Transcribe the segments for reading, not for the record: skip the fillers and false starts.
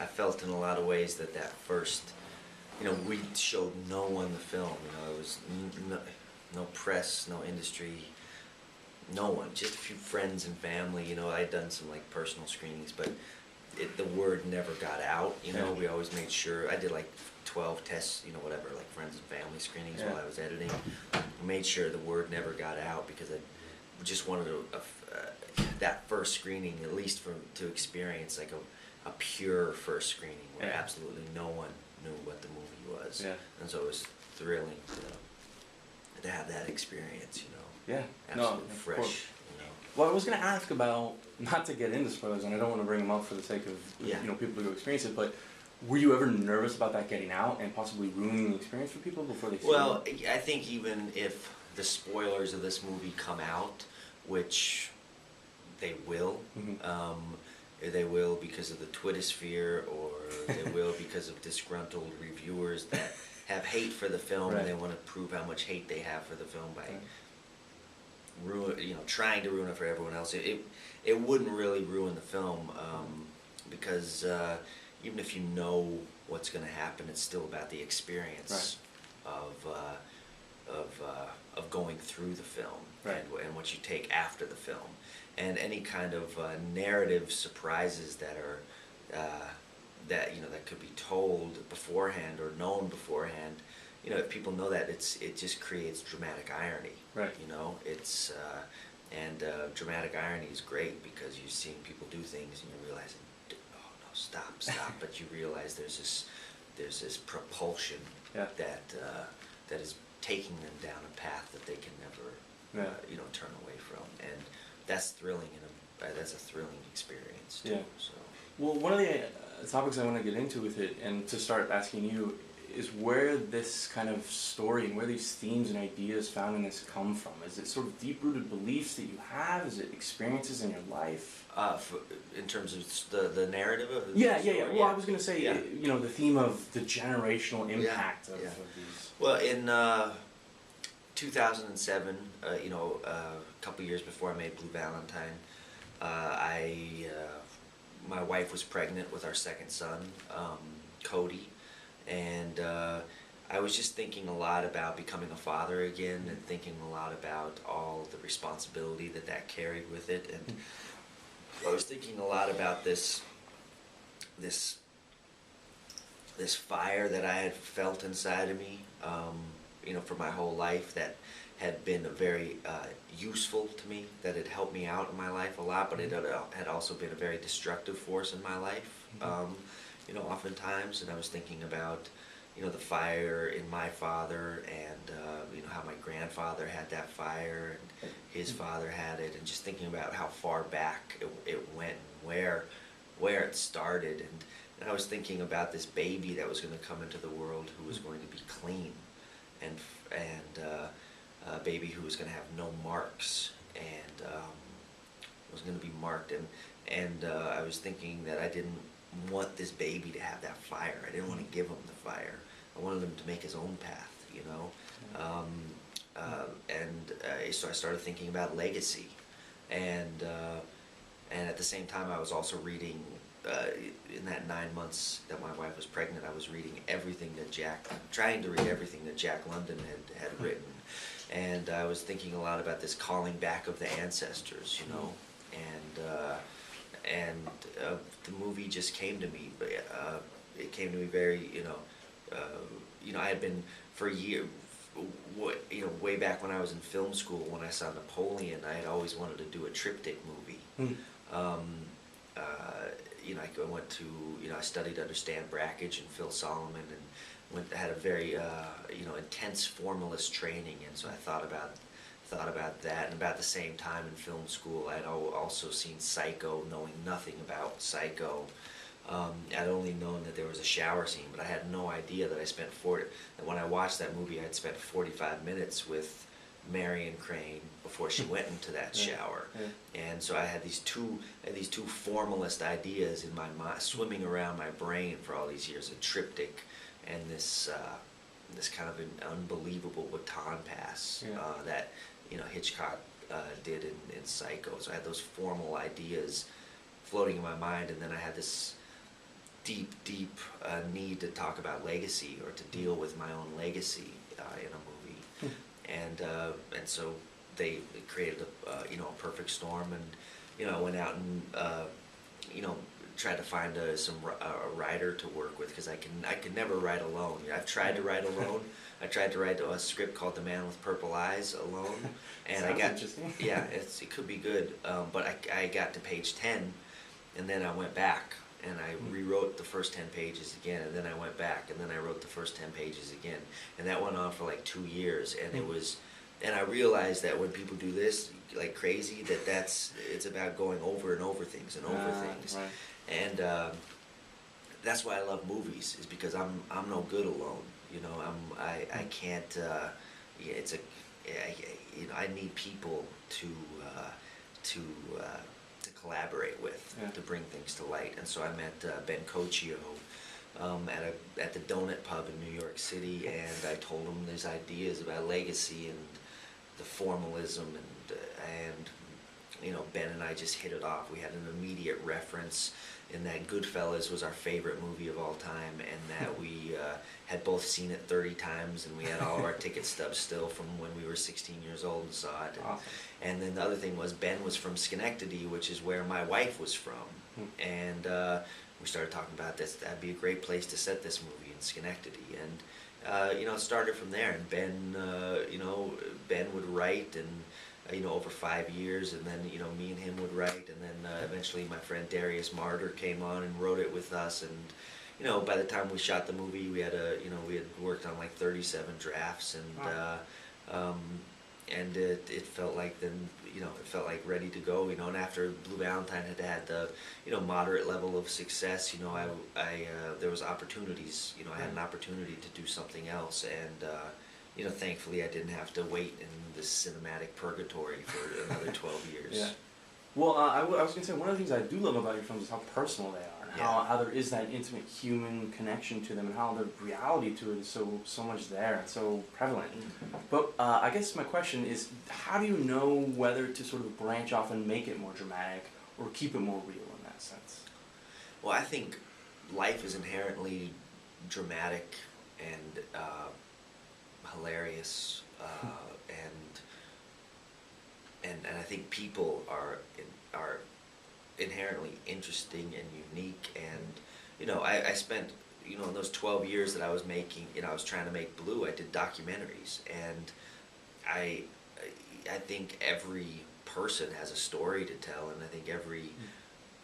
I felt in a lot of ways that first, we showed no one the film. It was no press, no industry, no one, just a few friends and family. I had done some like personal screenings, but the word never got out. We always made sure. I did like 12 tests, whatever, like friends and family screenings while I was editing. I made sure the word never got out because I just wanted that first screening, at least to experience like a pure first screening where absolutely no one knew what the movie was. Yeah. And so it was thrilling to have that experience, Yeah. Absolutely fresh. Well, I was going to ask about, not to get into spoilers, and I don't want to bring them up for the sake of people to go experience it, but were you ever nervous about that getting out and possibly ruining the experience for people before they see it? Well, I think even if the spoilers of this movie come out, which they will, they will because of the Twittersphere, or they will because of disgruntled reviewers that have hate for the film and they want to prove how much hate they have for the film by trying to ruin it for everyone else. It wouldn't really ruin the film because even if you know what's going to happen, it's still about the experience of going through the film and what you take after the film, and any kind of narrative surprises that are that could be told beforehand or known beforehand. If people know that, it just creates dramatic irony. Right. It's dramatic irony is great because you're seeing people do things and you're realizing, oh no, stop. But you realize there's this propulsion that is taking them down a path that they can never turn away from, and that's thrilling that's a thrilling experience too. So. Well, one of the topics I want to get into with it, and to start asking you, is where this kind of story and where these themes and ideas found in this come from. Is it sort of deep-rooted beliefs that you have? Is it experiences in your life? In terms of the narrative of story? Well, I was going to say, the theme of the generational impact of these. Well, in 2007, a couple years before I made Blue Valentine, my wife was pregnant with our second son, Cody. And I was just thinking a lot about becoming a father again, and thinking a lot about all the responsibility that carried with it. And I was thinking a lot about this fire that I had felt inside of me, for my whole life, that had been very useful to me, that had helped me out in my life a lot, but it had also been a very destructive force in my life. Oftentimes, and I was thinking about, the fire in my father, and how my grandfather had that fire, and his father had it, and just thinking about how far back it went, and where it started, and I was thinking about this baby that was going to come into the world who was going to be clean, and a baby who was going to have no marks, and was going to be marked, and I was thinking that I didn't want this baby to have that fire. I didn't want to give him the fire. I wanted him to make his own path, so I started thinking about legacy, and at the same time I was also reading, in that 9 months that my wife was pregnant, I was reading trying to read everything that Jack London had written, and I was thinking a lot about this calling back of the ancestors, and the movie just came to me. It came to me very, I had been for a year, way back when I was in film school, when I saw Napoleon, I had always wanted to do a triptych movie. I went to, I studied under Stan Brakhage and Phil Solomon, and had a very, intense formalist training, and so I thought about that. And about the same time in film school, I had also seen Psycho, knowing nothing about Psycho. I'd only known that there was a shower scene, but I had no idea that that when I watched that movie, I'd spent 45 minutes with Marion Crane before she went into that shower. And so I had these two formalist ideas in my mind, swimming around my brain for all these years, a triptych, and this kind of an unbelievable baton pass that Hitchcock did in Psycho. So I had those formal ideas floating in my mind, and then I had this deep need to talk about legacy or to deal with my own legacy in a movie, and so they created a perfect storm, and I went out and tried to find a writer to work with, because I can never write alone. I've tried to write alone. I tried to write a script called The Man with Purple Eyes alone, and I got yeah, it could be good, but I got to page 10, and then I went back and I rewrote the first 10 pages again, and then I went back and then I wrote the first 10 pages again, and that went on for like 2 years, and it was. And I realized that when people do this like crazy, it's about going over and over things and over things, right. and that's why I love movies, is because I'm no good alone. I can't. I need people to collaborate with, to bring things to light. And so I met Ben Cocchio at the Donut Pub in New York City, and I told him these ideas about legacy and the formalism, and Ben and I just hit it off. We had an immediate reference in that Goodfellas was our favorite movie of all time, and that we had both seen it 30 times, and we had all of our ticket stubs still from when we were 16 years old and saw it. Awesome. And then the other thing was, Ben was from Schenectady, which is where my wife was from, and we started talking about this. That'd be a great place to set this movie, in Schenectady, and it started from there. And Ben, Ben would write, and over 5 years, and then me and him would write, and then eventually my friend Darius Martyr came on and wrote it with us, and by the time we shot the movie, we had worked on like 37 drafts, and it felt like it felt like ready to go, and after Blue Valentine had the moderate level of success, I there was opportunities, I had an opportunity to do something else, and thankfully I didn't have to wait in this cinematic purgatory for another 12 years. Yeah. Well, I was going to say, one of the things I do love about your films is how personal they are, and how there is that intimate human connection to them, and how the reality to it is so much there and so prevalent. But I guess my question is, how do you know whether to sort of branch off and make it more dramatic, or keep it more real in that sense? Well, I think life is inherently dramatic and hilarious, and I think people are inherently interesting and unique, and I spent in those 12 years that I was making, I was trying to make Blue, I did documentaries, and I think every person has a story to tell, and I think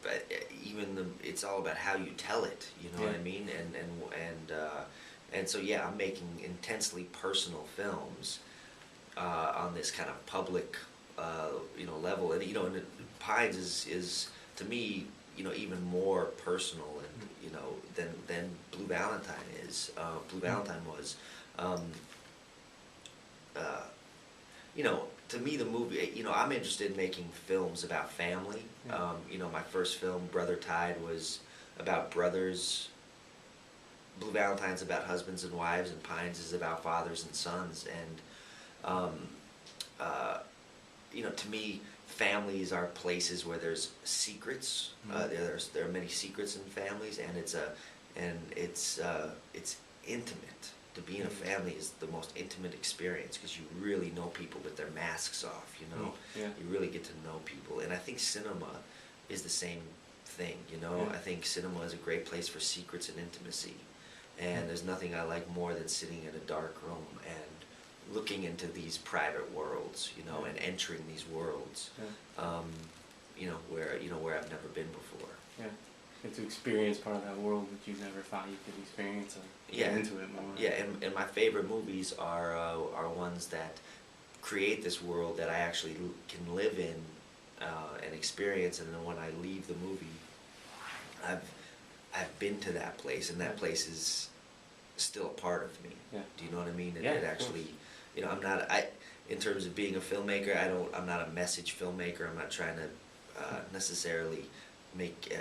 but it's all about how you tell it, what I mean, and so I'm making intensely personal films on this kind of public level, and and Pines is to me even more personal, and than Blue Valentine is. Blue Valentine was, to me the movie. I'm interested in making films about family. My first film, Brother Tide, was about brothers. Blue Valentine's about husbands and wives, and Pines is about fathers and sons. And to me, families are places where there's secrets. There are many secrets in families, and it's intimate. To be in a family is the most intimate experience, because you really know people with their masks off. You really get to know people, and I think cinema is the same thing. I think cinema is a great place for secrets and intimacy. And there's nothing I like more than sitting in a dark room and looking into these private worlds, and entering these worlds, where I've never been before. Yeah, and to experience part of that world that you never thought you could experience, or get into it more. Yeah, and my favorite movies are ones that create this world that I actually can live in and experience, and then when I leave the movie, I've been to that place, and that place is still a part of me. Yeah. Do you know what I mean? It actually, I'm not. In terms of being a filmmaker, I'm not a message filmmaker. I'm not trying to necessarily make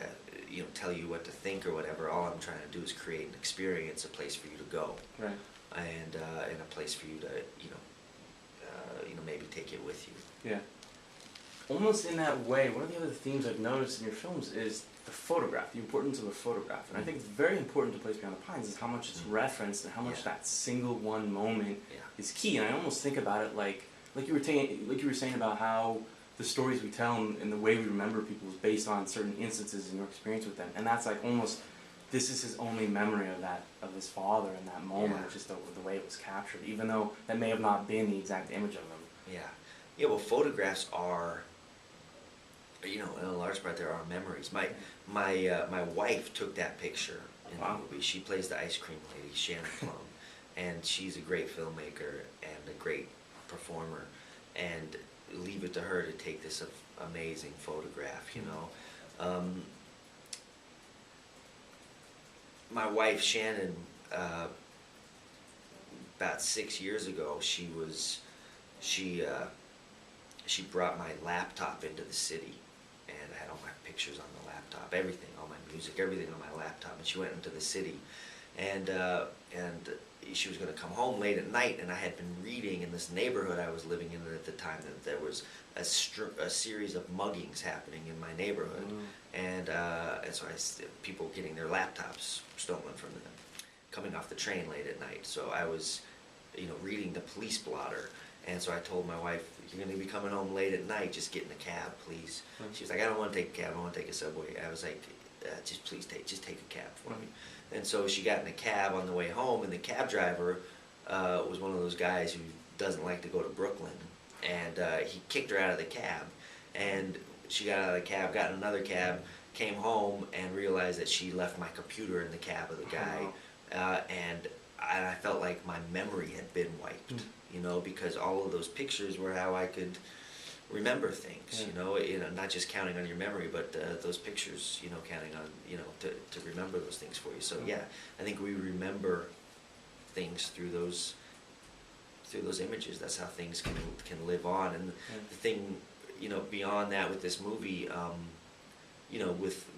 tell you what to think or whatever. All I'm trying to do is create an experience, a place for you to go, right? And a place for you to maybe take it with you. Yeah. Almost in that way, one of the other themes I've noticed in your films is the photograph, the importance of a photograph. And I think it's very important to Place Beyond the Pines is how much it's referenced and how much that single one moment is key. And I almost think about it like you were saying about how the stories we tell and the way we remember people is based on certain instances in your experience with them. And that's like almost, this is his only memory of his father in that moment. It's just the way it was captured, even though that may have not been the exact image of him. Yeah, well, photographs are, in a large part, there are memories. My wife took that picture in the movie. She plays the ice cream lady, Shannon Plum, and she's a great filmmaker and a great performer. And leave it to her to take this amazing photograph. My wife Shannon, about 6 years ago, she brought my laptop into the city, and I had all my pictures on the laptop, everything, all my music, everything on my laptop. And she went into the city, and she was going to come home late at night. And I had been reading in this neighborhood I was living in at the time that there was a series of muggings happening in my neighborhood, and so people getting their laptops stolen from them, coming off the train late at night. So I was, reading the police blotter. And so I told my wife, "You're going to be coming home late at night, just get in a cab, please." She was like, "I don't want to take a cab, I want to take a subway." I was like, "Just please take a cab for me." And so she got in a cab on the way home, and the cab driver was one of those guys who doesn't like to go to Brooklyn. And he kicked her out of the cab. And she got out of the cab, got in another cab, came home, and realized that she left my computer in the cab of the guy. And I felt like my memory had been wiped. Because all of those pictures were how I could remember things, not just counting on your memory, but those pictures, counting on, to remember those things for you. So I think we remember things through those images. That's how things can live on. And the thing, beyond that with this movie,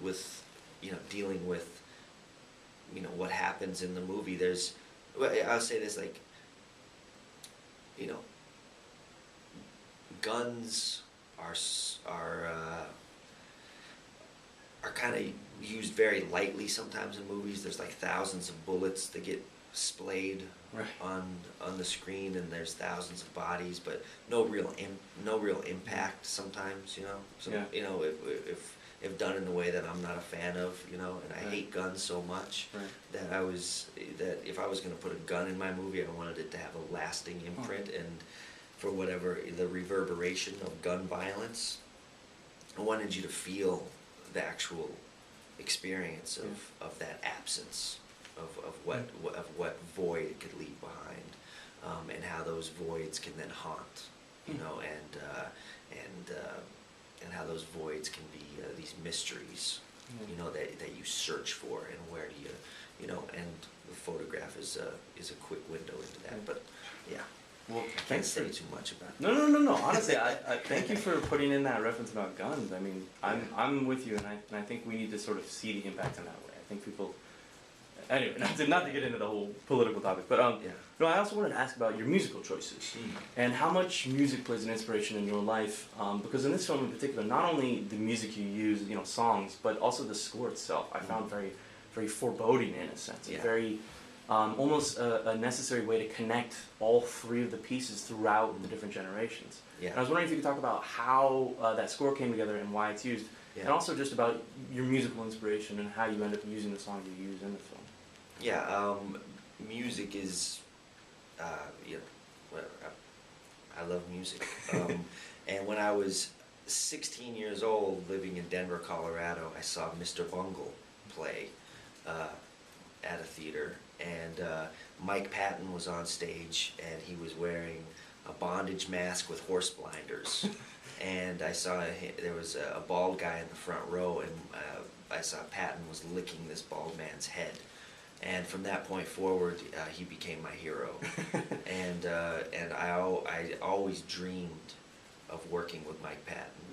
with dealing with, what happens in the movie, I'll say this, like, guns are kind of used very lightly sometimes in movies. There's like thousands of bullets that get splayed on the screen, and there's thousands of bodies, but no real impact sometimes. If done in a way that I'm not a fan of, and I hate guns so much that if I was going to put a gun in my movie, I wanted it to have a lasting imprint, and for whatever the reverberation of gun violence, I wanted you to feel the actual experience of that absence of what void it could leave behind, and how those voids can then haunt, and how those voids can be these mysteries, that you search for, and where do you, and the photograph is a quick window into that. But well, I can't say too much about it. No. Honestly, I thank you for putting in that reference about guns. I mean, I'm with you, and I think we need to sort of see the impact in that way. I think people. Anyway, not to get into the whole political topic, but I also wanted to ask about your musical choices and how much music plays an inspiration in your life. Because in this film in particular, not only the music you use, songs, but also the score itself, I found very, very foreboding in a sense. Very, almost a necessary way to connect all three of the pieces throughout the different generations. And I was wondering if you could talk about how that score came together and why it's used, and also just about your musical inspiration and how you end up using the songs you use in the film. Music is, I love music. And when I was 16 years old, living in Denver, Colorado, I saw Mr. Bungle play at a theater, and Mike Patton was on stage, and he was wearing a bondage mask with horse blinders. And I saw there was a bald guy in the front row, and I saw Patton was licking this bald man's head. And from that point forward, he became my hero. And I always dreamed of working with Mike Patton.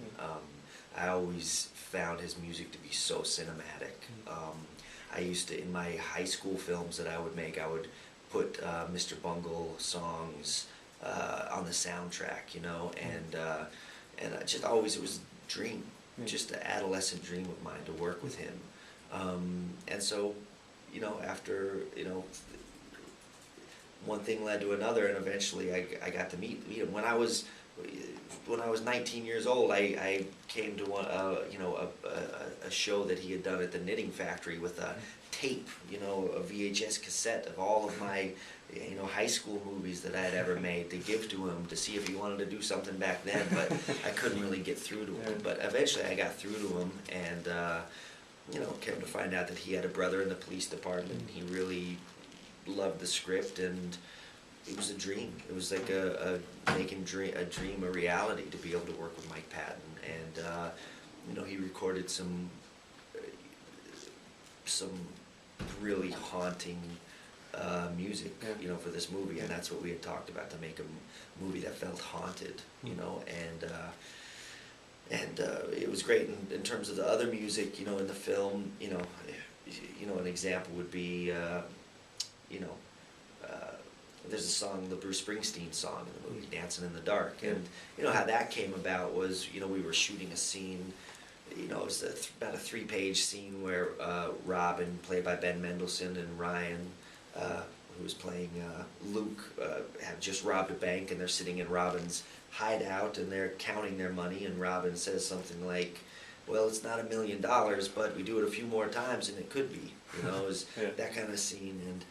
I always found his music to be so cinematic. I used to, in my high school films that I would make, I would put Mr. Bungle songs on the soundtrack, and I just always, it was a dream. just an adolescent dream of mine to work with him. And so, you know, after, you know, one thing led to another, and eventually I got to meet him. When I was 19 years old, I came to one, you know, a show that he had done at the Knitting Factory with a tape, you know, a VHS cassette of all of my, you know, high school movies that I had ever made to give to him to see if he wanted to do something back then, but I couldn't really get through to him. But eventually I got through to him, and, you know, came to find out that he had a brother in the police department. He really loved the script, and it was a dream. It was like making a dream a reality to be able to work with Mike Patton. And, you know, he recorded some really haunting music, you know, for this movie, and that's what we had talked about, to make a movie that felt haunted, you know, and it was great in terms of the other music, you know, in the film. You know, an example would be, you know, there's a song, the Bruce Springsteen song in the movie, Dancing in the Dark, and you know how that came about was, you know, we were shooting a scene. You know, it was about a 3-page scene where Robin, played by Ben Mendelsohn, and Ryan, who was playing Luke, have just robbed a bank, and they're sitting in Robin's hideout, and they're counting their money, and Robin says something like, well, it's not $1 million, but we do it a few more times, and it could be. You know, it was that kind of scene. And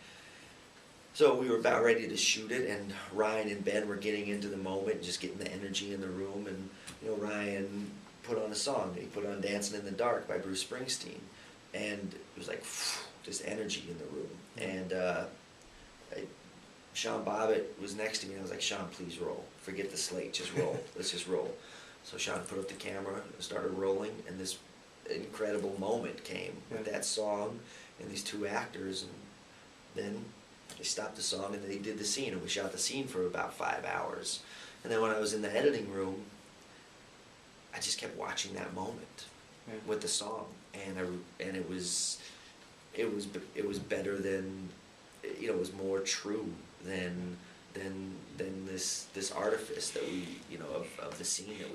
so we were about ready to shoot it, and Ryan and Ben were getting into the moment, just getting the energy in the room, and, you know, Ryan put on a song. He put on Dancing in the Dark by Bruce Springsteen, and it was like just energy in the room. And Sean Bobbitt was next to me, and I was like, Sean, please roll. Forget the slate, just roll. Let's just roll. So Sean put up the camera, started rolling, and this incredible moment came with that song and these two actors, and then they stopped the song and they did the scene, and we shot the scene for about 5 hours. And then when I was in the editing room, I just kept watching that moment with the song, and it was better than, you know, it was more true than this artifice that we, you know, of the scene that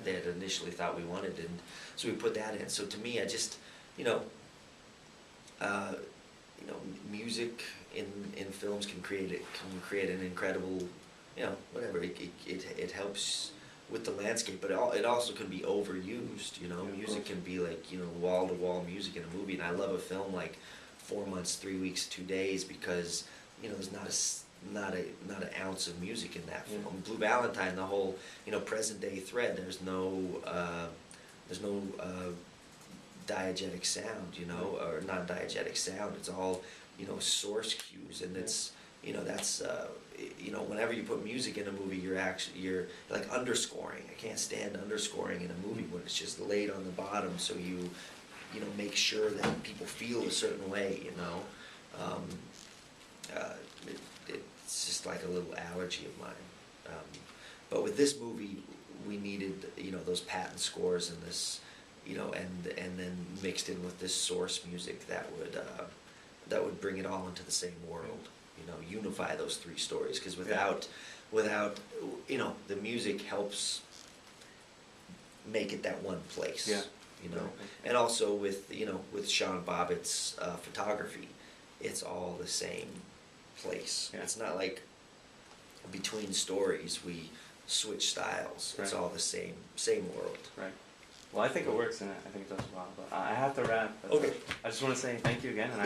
that initially thought we wanted. And so we put that in. So to me, I just, you know, music in films can create an incredible, you know, whatever. It helps with the landscape, but it also can be overused. You know, music can be like, you know, wall to wall music in a movie. And I love a film like 4 months, 3 weeks, 2 days, because, you know, there's not an ounce of music in that film. Blue Valentine, the whole, you know, present day thread. There's no diegetic sound, you know, or non-diegetic sound. It's all, you know, source cues, and it's, you know, that's you know, whenever you put music in a movie, you're like underscoring. I can't stand underscoring in a movie when it's just laid on the bottom, so you know, make sure that people feel a certain way, you know. It's just like a little allergy of mine. But with this movie, we needed, you know, those patent scores and this, you know, and then mixed in with this source music that would bring it all into the same world. You know, unify those 3 stories, because without, you know, the music helps make it that one place. You know, and also with, you know, with Sean Bobbitt's photography, it's all the same place. It's not like between stories we switch styles. It's all the same world. Right. Well, I think it works, and I think it does well. But I have to wrap. But I just want to say thank you again. And